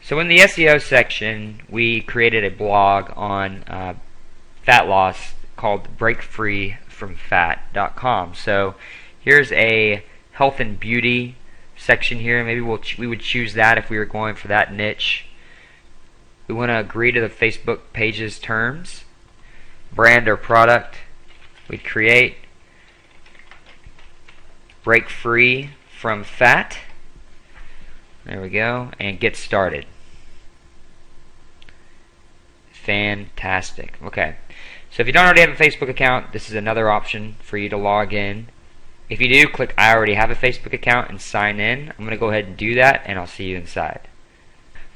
So in the SEO section, we created a blog on fat loss called breakfreefromfat.com. So here's a health and beauty section here. Maybe we would choose that if we were going for that niche. We want to agree to the Facebook page's terms. Brand or product. We'd create break free from fat. There we go. And get started. Fantastic. Okay. So if you don't already have a Facebook account, this is another option for you to log in. If you do, click I already have a Facebook account and sign in. I'm going to go ahead and do that, and I'll see you inside.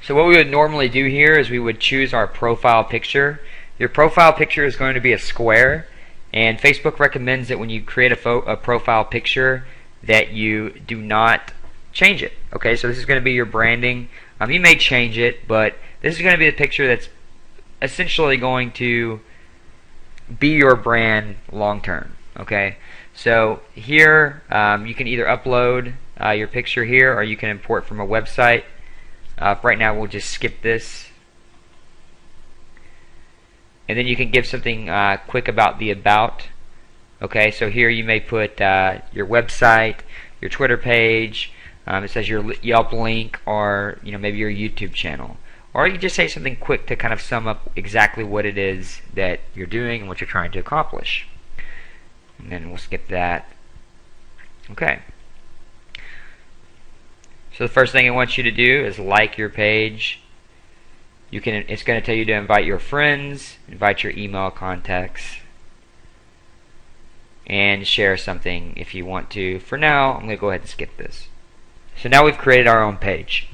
So what we would normally do here is we would choose our profile picture. Your profile picture is going to be a square, and Facebook recommends that when you create a profile picture that you do not change it. Okay, so this is going to be your branding. You may change it, but this is going to be the picture that's essentially going to be your brand long term. Okay, so here you can either upload your picture here, or you can import from a website. Right now we'll just skip this, and then you can give something quick about the about. Okay, so here you may put your website, your Twitter page. It says your Yelp link, or maybe your YouTube channel. Or you just say something quick to kind of sum up exactly what it is that you're doing and what you're trying to accomplish. And then we'll skip that. Okay. So the first thing it wants you to do is like your page. It's going to tell you to invite your friends, invite your email contacts, and share something if you want to. For now, I'm going to go ahead and skip this. So now we've created our own page.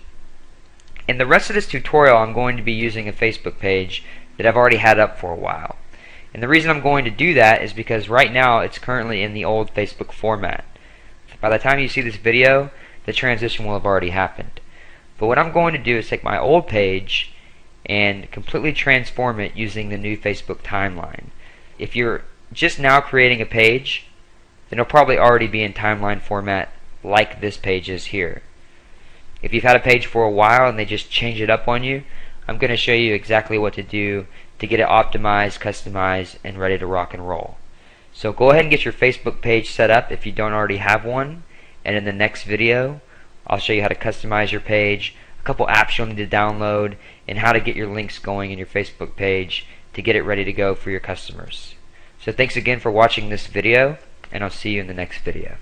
In the rest of this tutorial, I'm going to be using a Facebook page that I've already had up for a while. And the reason I'm going to do that is because right now it's currently in the old Facebook format. By the time you see this video, the transition will have already happened. But what I'm going to do is take my old page and completely transform it using the new Facebook timeline. If you're just now creating a page, then it'll probably already be in timeline format like this page is here. If you've had a page for a while and they just change it up on you, I'm going to show you exactly what to do to get it optimized, customized, and ready to rock and roll. So go ahead and get your Facebook page set up if you don't already have one, and in the next video I'll show you how to customize your page, a couple apps you'll need to download, and how to get your links going in your Facebook page to get it ready to go for your customers. So thanks again for watching this video, and I'll see you in the next video.